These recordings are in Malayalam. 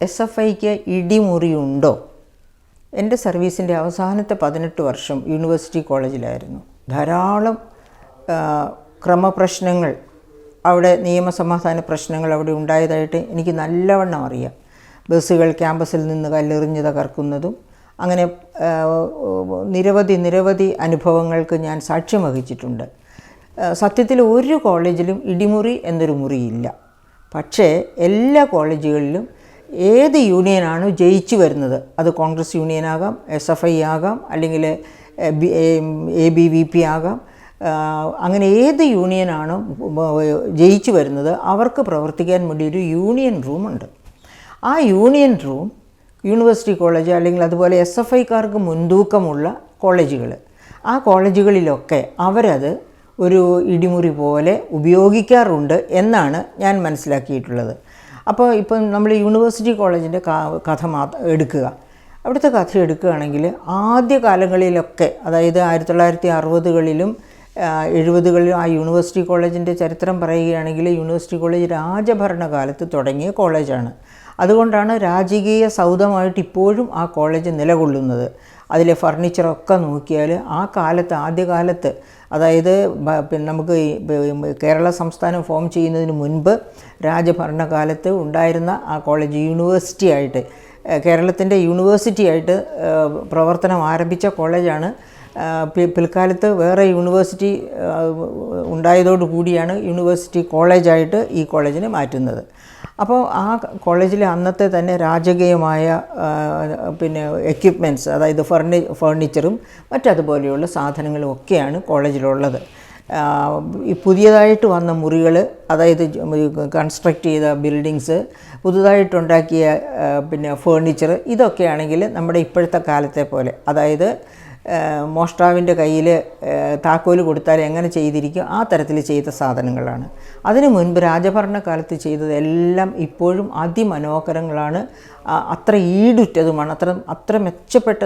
എസ് എഫ് ഐക്ക് ഇടിമുറിയുണ്ടോ? എൻ്റെ സർവീസിൻ്റെ അവസാനത്തെ 18 വർഷം യൂണിവേഴ്സിറ്റി കോളേജിലായിരുന്നു. ധാരാളം ക്രമപ്രശ്നങ്ങൾ, അവിടെ നിയമസമാധാന പ്രശ്നങ്ങൾ അവിടെ ഉണ്ടായതായിട്ട് എനിക്ക് നല്ലവണ്ണം അറിയാം. ബസ്സുകൾ ക്യാമ്പസിൽ നിന്ന് കല്ലെറിഞ്ഞ് തകർക്കുന്നതും അങ്ങനെ നിരവധി അനുഭവങ്ങൾക്ക് ഞാൻ സാക്ഷ്യം വഹിച്ചിട്ടുണ്ട്. സത്യത്തിൽ ഒരു കോളേജിലും ഇടിമുറി എന്നൊരു മുറിയില്ല. പക്ഷേ എല്ലാ കോളേജുകളിലും ഏത് യൂണിയനാണോ ജയിച്ചു വരുന്നത്, അത് കോൺഗ്രസ് യൂണിയനാകാം, SFI ആകാം, അല്ലെങ്കിൽ ABVP ആകാം, അങ്ങനെ ഏത് യൂണിയനാണോ ജയിച്ചു വരുന്നത് അവർക്ക് പ്രവർത്തിക്കാൻ വേണ്ടി ഒരു യൂണിയൻ റൂമുണ്ട്. ആ യൂണിയൻ റൂം യൂണിവേഴ്സിറ്റി കോളേജ് അല്ലെങ്കിൽ അതുപോലെ SFIക്കാർക്ക് മുൻതൂക്കമുള്ള കോളേജുകൾ, ആ കോളേജുകളിലൊക്കെ അവരത് ഒരു ഇടിമുറി പോലെ ഉപയോഗിക്കാറുണ്ട് എന്നാണ് ഞാൻ മനസ്സിലാക്കിയിട്ടുള്ളത്. അപ്പോൾ ഇപ്പം നമ്മൾ യൂണിവേഴ്സിറ്റി കോളേജിൻ്റെ കഥ എടുക്കുക. അവിടുത്തെ കഥ എടുക്കുകയാണെങ്കിൽ ആദ്യ കാലങ്ങളിലൊക്കെ, അതായത് 1960കളിലും 70കളിലും ആ യൂണിവേഴ്സിറ്റി കോളേജിൻ്റെ ചരിത്രം പറയുകയാണെങ്കിൽ യൂണിവേഴ്സിറ്റി കോളേജ് രാജഭരണകാലത്ത് തുടങ്ങിയ കോളേജാണ്. അതുകൊണ്ടാണ് രാജകീയ സൗധമായിട്ട് ഇപ്പോഴും ആ കോളേജ് നിലകൊള്ളുന്നത്. അതിലെ ഫർണിച്ചറൊക്കെ നോക്കിയാൽ ആ കാലത്ത്, ആദ്യകാലത്ത്, അതായത് നമുക്ക് കേരള സംസ്ഥാനം ഫോം ചെയ്യുന്നതിന് മുൻപ് രാജഭരണകാലത്ത് ഉണ്ടായിരുന്ന ആ കോളേജ് യൂണിവേഴ്സിറ്റി ആയിട്ട്, കേരളത്തിൻ്റെ യൂണിവേഴ്സിറ്റി ആയിട്ട് പ്രവർത്തനം ആരംഭിച്ച കോളേജാണ്. പിൽക്കാലത്ത് വേറെ യൂണിവേഴ്സിറ്റി ഉണ്ടായതോടുകൂടിയാണ് യൂണിവേഴ്സിറ്റി കോളേജായിട്ട് ഈ കോളേജിനെ മാറ്റുന്നത്. അപ്പോൾ ആ കോളേജിലെ അന്നത്തെ തന്നെ രാജകീയമായ എക്യുപ്മെൻറ്റ്സ്, അതായത് ഫർണിച്ചറും മറ്റതുപോലെയുള്ള സാധനങ്ങളും ഒക്കെയാണ് കോളേജിലുള്ളത്. ഈ പുതിയതായിട്ട് വന്ന മുറികൾ, അതായത് കൺസ്ട്രക്റ്റ് ചെയ്ത ബിൽഡിങ്സ്, പുതുതായിട്ടുണ്ടാക്കിയ ഫേർണിച്ചർ, ഇതൊക്കെയാണെങ്കിൽ നമ്മുടെ ഇപ്പോഴത്തെ കാലത്തെ പോലെ, അതായത് മോഷ്ടാവിൻ്റെ കയ്യിൽ താക്കോല് കൊടുത്താൽ എങ്ങനെ ചെയ്തിരിക്കും ആ തരത്തിൽ ചെയ്ത സാധനങ്ങളാണ്. അതിനു മുൻപ് രാജഭരണകാലത്ത് ചെയ്തതെല്ലാം ഇപ്പോഴും അതിമനോഹരങ്ങളാണ്, അത്ര ഈടുറ്റതുമാണ്, അത്ര മെച്ചപ്പെട്ട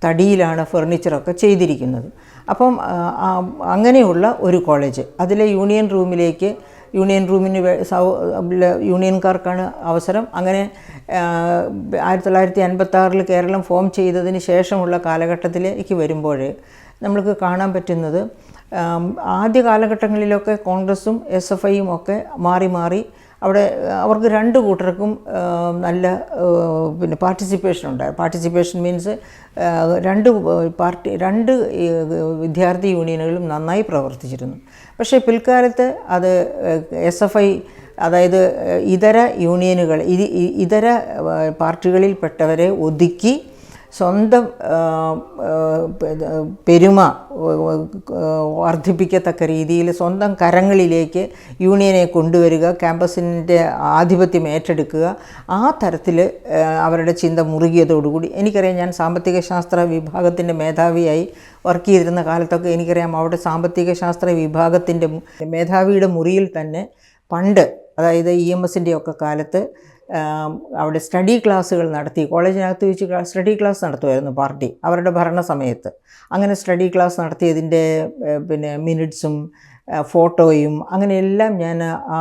തടിയിലാണ് ഫർണിച്ചറൊക്കെ ചെയ്തിരിക്കുന്നത്. അപ്പം അങ്ങനെയുള്ള ഒരു കോളേജ്, അതിലെ യൂണിയൻ റൂമിന് യൂണിയൻകാർക്കാണ് അവസരം. അങ്ങനെ 1956 കേരളം ഫോം ചെയ്തതിന് ശേഷമുള്ള കാലഘട്ടത്തിലേക്ക് വരുമ്പോൾ നമ്മൾക്ക് കാണാൻ പറ്റുന്നത്, ആദ്യ കാലഘട്ടങ്ങളിലൊക്കെ കോൺഗ്രസും SFIയും ഒക്കെ മാറി അവിടെ അവർക്ക് രണ്ട് കൂട്ടർക്കും നല്ല പാർട്ടിസിപ്പേഷൻ ഉണ്ടായിരുന്നു. പാർട്ടിസിപ്പേഷൻ മീൻസ് രണ്ട് വിദ്യാർത്ഥി യൂണിയനുകളും നന്നായി പ്രവർത്തിച്ചിരുന്നു. പക്ഷേ പിൽക്കാലത്ത് അത് SFI, അതായത് ഇതര യൂണിയനുകൾ, ഇതര പാർട്ടികളിൽപ്പെട്ടവരെ ഒതുക്കി സ്വന്തം പെരുമ വർദ്ധിപ്പിക്കത്തക്ക രീതിയിൽ സ്വന്തം കരങ്ങളിലേക്ക് യൂണിയനെ കൊണ്ടുവരിക, ക്യാമ്പസിൻ്റെ ആധിപത്യം ഏറ്റെടുക്കുക, ആ തരത്തിൽ അവരുടെ ചിന്ത മുറുകിയതോടുകൂടി, എനിക്കറിയാം, ഞാൻ സാമ്പത്തിക ശാസ്ത്ര വിഭാഗത്തിൻ്റെ മേധാവിയായി വർക്ക് ചെയ്തിരുന്ന കാലത്തൊക്കെ എനിക്കറിയാം, അവിടെ സാമ്പത്തിക ശാസ്ത്ര വിഭാഗത്തിൻ്റെ മേധാവിയുടെ മുറിയിൽ തന്നെ പണ്ട്, അതായത് EMSൻ്റെ ഒക്കെ കാലത്ത് അവിടെ സ്റ്റഡി ക്ലാസ്സുകൾ നടത്തി, കോളേജിനകത്ത് വെച്ച് സ്റ്റഡി ക്ലാസ് നടത്തുമായിരുന്നു പാർട്ടി അവരുടെ ഭരണ സമയത്ത്. അങ്ങനെ സ്റ്റഡി ക്ലാസ് നടത്തിയതിൻ്റെ മിനിറ്റ്സും ഫോട്ടോയും അങ്ങനെയെല്ലാം ഞാൻ ആ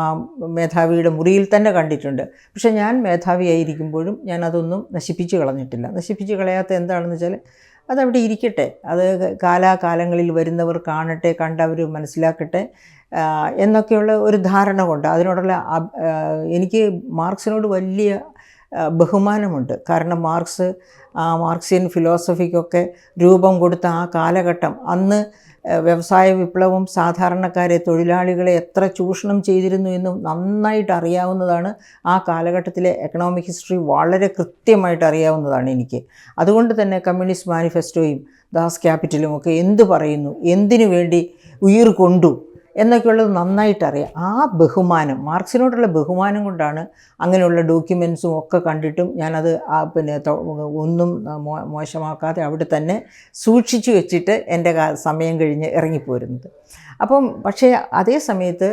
മേധാവിയുടെ മുറിയിൽ തന്നെ കണ്ടിട്ടുണ്ട്. പക്ഷേ ഞാൻ മേധാവിയായിരിക്കുമ്പോഴും ഞാൻ അതൊന്നും നശിപ്പിച്ച് കളഞ്ഞിട്ടില്ല. നശിപ്പിച്ച് കളയാത്ത എന്താണെന്ന് വെച്ചാൽ അതവിടെ ഇരിക്കട്ടെ, അത് കാലാകാലങ്ങളിൽ വരുന്നവർ കാണട്ടെ, കണ്ടവർ മനസ്സിലാക്കട്ടെ എന്നൊക്കെയുള്ള ഒരു ധാരണ കൊണ്ട്, അതിനോടുള്ള എനിക്ക് മാർക്സിനോട് വലിയ ബഹുമാനമുണ്ട്. കാരണം മാർക്സിയൻ ഫിലോസഫിക്കൊക്കെ രൂപം കൊടുത്ത ആ കാലഘട്ടം, അന്ന് വ്യവസായ വിപ്ലവം സാധാരണക്കാരെ, തൊഴിലാളികളെ എത്ര ചൂഷണം ചെയ്തിരുന്നു എന്നും നന്നായിട്ട് അറിയാവുന്നതാണ്. ആ കാലഘട്ടത്തിലെ എക്കണോമിക് ഹിസ്റ്ററി വളരെ കൃത്യമായിട്ട് അറിയാവുന്നതാണ് എനിക്ക്. അതുകൊണ്ട് തന്നെ കമ്മ്യൂണിസ്റ്റ് മാനിഫെസ്റ്റോയും ദാസ് ക്യാപിറ്റലും ഒക്കെ എന്ത് പറയുന്നു, എന്തിനു വേണ്ടി ഉയിർ കൊണ്ടു എന്നൊക്കെയുള്ളത് നന്നായിട്ടറിയാം. ആ ബഹുമാനം, മാർക്സിനോടുള്ള ബഹുമാനം കൊണ്ടാണ് അങ്ങനെയുള്ള ഡോക്യുമെൻറ്റ്സും ഒക്കെ കണ്ടിട്ടും ഞാനത് ഒന്നും മോശമാക്കാതെ അവിടെ തന്നെ സൂക്ഷിച്ചു വെച്ചിട്ട് എൻ്റെ സമയം കഴിഞ്ഞ് ഇറങ്ങിപ്പോരുന്നത്. പക്ഷേ അതേ സമയത്ത്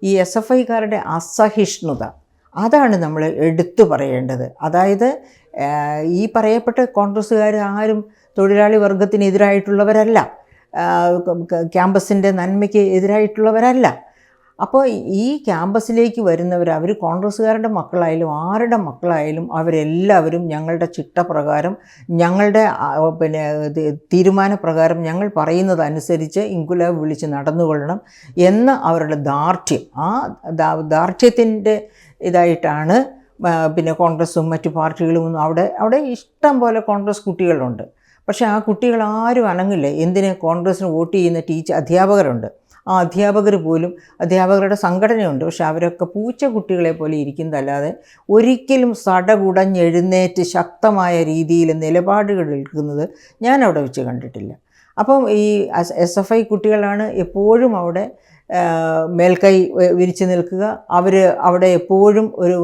ഈ SFIക്കാരുടെ അസഹിഷ്ണുത, അതാണ് നമ്മൾ എടുത്തു പറയേണ്ടത്. അതായത് ഈ പറയപ്പെട്ട കോൺഗ്രസ്സുകാർ ആരും തൊഴിലാളി വർഗത്തിനെതിരായിട്ടുള്ളവരല്ല, ക്യാമ്പസിൻ്റെ നന്മയ്ക്ക് എതിരായിട്ടുള്ളവരല്ല. അപ്പോൾ ഈ ക്യാമ്പസിലേക്ക് വരുന്നവർ, അവർ കോൺഗ്രസ്സുകാരുടെ മക്കളായാലും ആരുടെ മക്കളായാലും അവരെല്ലാവരും ഞങ്ങളുടെ ചിട്ടപ്രകാരം, ഞങ്ങളുടെ തീരുമാനപ്രകാരം ഞങ്ങൾ പറയുന്നതനുസരിച്ച് ഇൻകുലാബ് വിളിച്ച് നടന്നുകൊള്ളണം എന്ന അവരുടെ ദാർഢ്യം, ആ ദാർഢ്യത്തിൻ്റെ ഇതായിട്ടാണ് കോൺഗ്രസ്സും മറ്റു പാർട്ടികളും ഒന്നും അവിടെ ഇഷ്ടം പോലെ കോൺഗ്രസ് കുട്ടികളുണ്ട്. പക്ഷേ ആ കുട്ടികൾ ആരും അനങ്ങില്ല. എന്തിന്? കോൺഗ്രസ്സിന് വോട്ട് ചെയ്യുന്ന അധ്യാപകരുണ്ട്. ആ അധ്യാപകർ പോലും, അധ്യാപകരുടെ സംഘടനയുണ്ട്, പക്ഷെ അവരൊക്കെ പൂച്ച കുട്ടികളെ പോലെ ഇരിക്കുന്നതല്ലാതെ ഒരിക്കലും സടകുടഞ്ഞെഴുന്നേറ്റ് ശക്തമായ രീതിയിൽ നിലപാടുകൾ എടുക്കുന്നത് ഞാൻ അവിടെ വെച്ച് കണ്ടിട്ടില്ല. അപ്പം ഈ SFI കുട്ടികളാണ് എപ്പോഴും അവിടെ മേൽക്കൈ വിരിച്ചു നിൽക്കുക. അവർ അവിടെ എപ്പോഴും ഒരു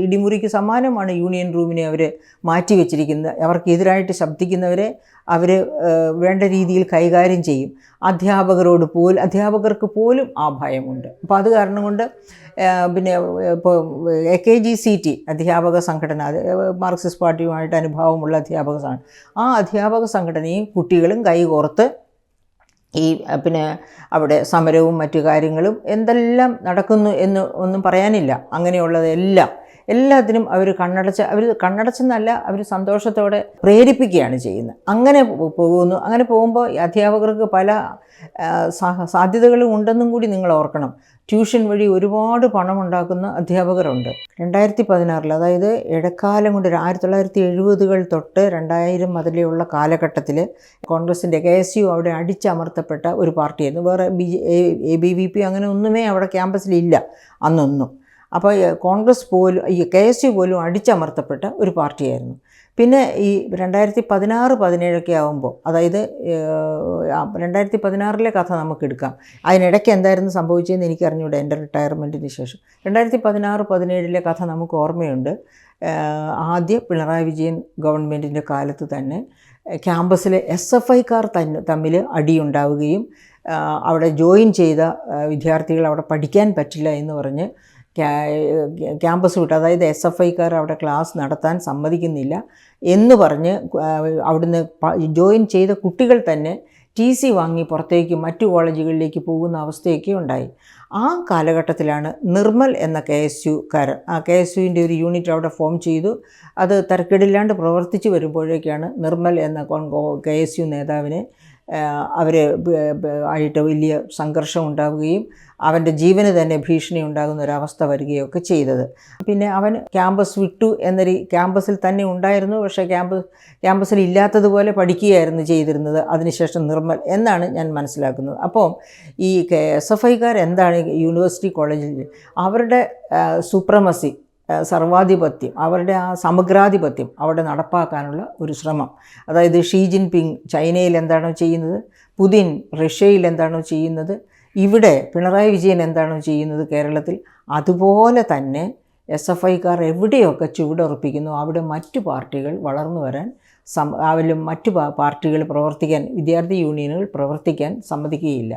ഇടിമുറിക്ക് സമാനമാണ് യൂണിയൻ റൂമിനെ അവർ മാറ്റി വച്ചിരിക്കുന്നത്. അവർക്കെതിരായിട്ട് ശബ്ദിക്കുന്നവരെ അവർ വേണ്ട രീതിയിൽ കൈകാര്യം ചെയ്യും. അധ്യാപകർക്ക് പോലും ആ ഭയമുണ്ട്. അപ്പോൾ അത് കാരണം കൊണ്ട് ഇപ്പോൾ AKGCT അധ്യാപക സംഘടന, മാർക്സിസ്റ്റ് പാർട്ടിയുമായിട്ട് അനുഭാവമുള്ള ആ അധ്യാപക സംഘടനയും കുട്ടികളും കൈകോർത്ത് ഈ അവിടെ സമരവും മറ്റു കാര്യങ്ങളും എന്തെല്ലാം നടക്കുന്നു എന്ന് ഒന്നും പറയാനില്ല. എല്ലാത്തിനും അവർ കണ്ണടച്ചെന്നല്ല, അവർ സന്തോഷത്തോടെ പ്രേരിപ്പിക്കുകയാണ് ചെയ്യുന്നത്. അങ്ങനെ പോകുന്നു. അങ്ങനെ പോകുമ്പോൾ അധ്യാപകർക്ക് പല സാധ്യതകളും ഉണ്ടെന്നും കൂടി നിങ്ങൾ ഓർക്കണം. ട്യൂഷൻ വഴി ഒരുപാട് പണമുണ്ടാക്കുന്ന അധ്യാപകരുണ്ട്. 2016, അതായത് ഇടക്കാലം കൊണ്ട് 1970-കൾ തൊട്ട് 2000 മുതലുള്ള കാലഘട്ടത്തിൽ കോൺഗ്രസിൻ്റെ KSU അവിടെ അടിച്ചമർത്തപ്പെട്ട ഒരു പാർട്ടിയായിരുന്നു. വേറെ ABVP അങ്ങനെ ഒന്നുമേ അവിടെ ക്യാമ്പസിലില്ല അന്നൊന്നും. അപ്പോൾ കോൺഗ്രസ് പോലും KSU പോലും അടിച്ചമർത്തപ്പെട്ട ഒരു പാർട്ടിയായിരുന്നു. പിന്നെ ഈ 2016-17 ആകുമ്പോൾ, അതായത് 2016 കഥ നമുക്കെടുക്കാം. അതിനിടയ്ക്ക് എന്തായിരുന്നു സംഭവിച്ചതെന്ന് എനിക്കറിഞ്ഞൂടെ, എൻ്റെ റിട്ടയർമെൻറ്റിന് ശേഷം. 2016-17 കഥ നമുക്ക് ഓർമ്മയുണ്ട്. ആദ്യ പിണറായി വിജയൻ ഗവൺമെൻറ്റിൻ്റെ കാലത്ത് തന്നെ ക്യാമ്പസിലെ SFIക്കാർ തമ്മിൽ അടിയുണ്ടാവുകയും അവിടെ ജോയിൻ ചെയ്ത വിദ്യാർത്ഥികൾ അവിടെ പഠിക്കാൻ പറ്റില്ല എന്ന് പറഞ്ഞ് ക്യാമ്പസ് വിട്ട്, അതായത് SFIക്കാർ അവിടെ ക്ലാസ് നടത്താൻ സമ്മതിക്കുന്നില്ല എന്ന് പറഞ്ഞ് അവിടുന്ന് ജോയിൻ ചെയ്ത കുട്ടികൾ തന്നെ TC വാങ്ങി പുറത്തേക്ക് മറ്റു കോളേജുകളിലേക്ക് പോകുന്ന അവസ്ഥയൊക്കെ ഉണ്ടായി. ആ കാലഘട്ടത്തിലാണ് നിർമ്മൽ എന്ന KSUക്കാരൻ, ആ KSUവിൻ്റെ ഒരു യൂണിറ്റ് അവിടെ ഫോം ചെയ്തു. അത് തരക്കേടില്ലാണ്ട് പ്രവർത്തിച്ചു വരുമ്പോഴേക്കാണ് നിർമ്മൽ എന്ന KSU നേതാവിനെ ആയിട്ട് വലിയ സംഘർഷം ഉണ്ടാവുകയും അവൻ്റെ ജീവന് തന്നെ ഭീഷണി ഉണ്ടാകുന്ന ഒരവസ്ഥ വരികയൊക്കെ ചെയ്തത്. പിന്നെ അവൻ ക്യാമ്പസ് വിട്ടു ക്യാമ്പസിൽ തന്നെ ഉണ്ടായിരുന്നു, പക്ഷേ ക്യാമ്പസിൽ ഇല്ലാത്തതുപോലെ പഠിക്കുകയായിരുന്നു ചെയ്തിരുന്നത് അതിനുശേഷം നിർമ്മൽ എന്നാണ് ഞാൻ മനസ്സിലാക്കുന്നത്. അപ്പോൾ ഈ SFIക്കാർ എന്താണ് യൂണിവേഴ്സിറ്റി കോളേജിൽ അവരുടെ സുപ്രമസി, സർവാധിപത്യം, അവരുടെ ആ സമഗ്രാധിപത്യം അവിടെ നടപ്പാക്കാനുള്ള ഒരു ശ്രമം. അതായത് ഷീ ജിൻപിങ് ചൈനയിൽ എന്താണോ ചെയ്യുന്നത്, പുതിൻ റഷ്യയിൽ എന്താണോ ചെയ്യുന്നത്, ഇവിടെ പിണറായി വിജയൻ എന്താണോ ചെയ്യുന്നത് കേരളത്തിൽ, അതുപോലെ തന്നെ SFIക്കാർ എവിടെയൊക്കെ ചുവടുറപ്പിക്കുന്നു അവിടെ മറ്റു പാർട്ടികൾ വളർന്നു വരാൻ അവരിലും മറ്റു പാർട്ടികൾ പ്രവർത്തിക്കാൻ, വിദ്യാർത്ഥി യൂണിയനുകൾ പ്രവർത്തിക്കാൻ സമ്മതിക്കുകയില്ല.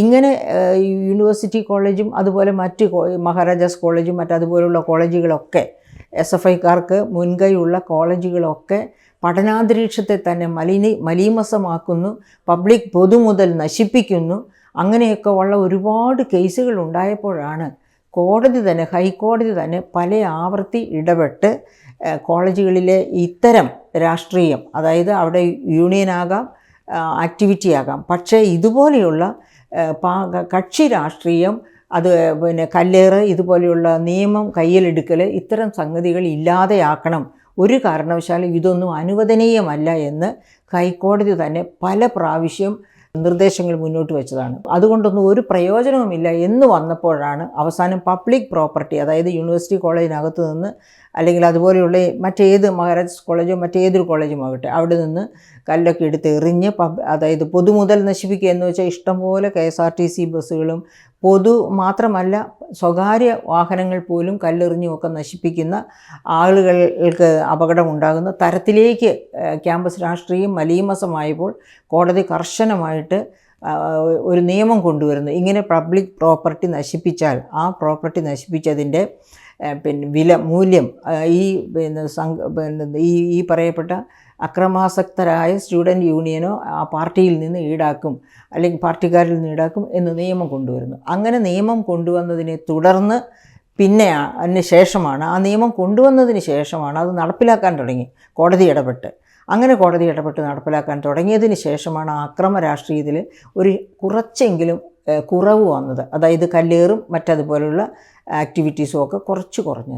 ഇങ്ങനെ യൂണിവേഴ്സിറ്റി കോളേജും അതുപോലെ മറ്റ് മഹാരാജാസ് കോളേജും മറ്റതുപോലുള്ള കോളേജുകളൊക്കെ, SFIക്കാർക്ക് മുൻകൈയുള്ള കോളേജുകളൊക്കെ പഠനാന്തരീക്ഷത്തെ തന്നെ മലീമസമാക്കുന്നു, പബ്ലിക് പൊതുമുതൽ നശിപ്പിക്കുന്നു. അങ്ങനെയൊക്കെ ഉള്ള ഒരുപാട് കേസുകൾ ഉണ്ടായപ്പോഴാണ് ഹൈക്കോടതി തന്നെ പല ആവർത്തി ഇടപെട്ട് കോളേജുകളിലെ ഇത്തരം രാഷ്ട്രീയം, അതായത് അവിടെ യൂണിയനാകാം, ആക്ടിവിറ്റി ആകാം, പക്ഷേ ഇതുപോലെയുള്ള കക്ഷി രാഷ്ട്രീയം, അത് കല്ലേറ്, ഇതുപോലെയുള്ള നിയമം കയ്യിലെടുക്കൽ, ഇത്തരം സംഗതികൾ ഇല്ലാതെയാക്കണം, ഒരു കാരണവശാലും ഇതൊന്നും അനുവദനീയമല്ല എന്ന് ഹൈക്കോടതി തന്നെ പല പ്രാവശ്യം നിർദ്ദേശങ്ങൾ മുന്നോട്ട് വെച്ചതാണ്. അതുകൊണ്ടൊന്നും ഒരു പ്രയോജനവുമില്ല എന്ന് വന്നപ്പോഴാണ് അവസാനം പബ്ലിക് പ്രോപ്പർട്ടി, അതായത് യൂണിവേഴ്സിറ്റി കോളേജിനകത്ത് നിന്ന് അല്ലെങ്കിൽ അതുപോലെയുള്ള മറ്റേത് മഹാരാജാസ് കോളേജോ മറ്റേതൊരു കോളേജും ആകട്ടെ അവിടെ നിന്ന് കല്ലൊക്കെ എടുത്ത് എറിഞ്ഞ് അതായത് പൊതുമുതൽ നശിപ്പിക്കുക എന്ന് വെച്ചാൽ ഇഷ്ടംപോലെ KSRTC ബസ്സുകളും മാത്രമല്ല സ്വകാര്യ വാഹനങ്ങൾ പോലും കല്ലെറിഞ്ഞുമൊക്കെ നശിപ്പിക്കുന്ന ആളുകൾക്ക് അപകടമുണ്ടാകുന്ന തരത്തിലേക്ക് ക്യാമ്പസ് രാഷ്ട്രീയം മലീമസമായപ്പോൾ കോടതി കർശനമായിട്ട് ഒരു നിയമം കൊണ്ടുവരുന്നു. ഇങ്ങനെ പബ്ലിക് പ്രോപ്പർട്ടി നശിപ്പിച്ചാൽ ആ പ്രോപ്പർട്ടി നശിപ്പിച്ചതിൻ്റെ പിന്നെ മൂല്യം ഈ ഈ പറയപ്പെട്ട അക്രമാസക്തരായ സ്റ്റുഡൻറ്റ് യൂണിയനോ ആ പാർട്ടിയിൽ നിന്ന് ഈടാക്കും, അല്ലെങ്കിൽ പാർട്ടിക്കാരിൽ നിന്ന് ഈടാക്കും എന്ന് നിയമം കൊണ്ടുവരുന്നു. അങ്ങനെ നിയമം കൊണ്ടുവന്നതിനെ തുടർന്ന് അതിന് ശേഷമാണ്, ആ നിയമം കൊണ്ടുവന്നതിന് ശേഷമാണ് അത് നടപ്പിലാക്കാൻ തുടങ്ങി കോടതി ഇടപെട്ട്. അങ്ങനെ കോടതി ഇടപെട്ട് നടപ്പിലാക്കാൻ തുടങ്ങിയതിന് ശേഷമാണ് ആ അക്രമ രാഷ്ട്രീയത്തിൽ ഒരു കുറച്ചെങ്കിലും കുറവ് വന്നത്. അതായത് കല്ലേറും മറ്റതുപോലുള്ള ആക്ടിവിറ്റീസും ഒക്കെ കുറഞ്ഞത്.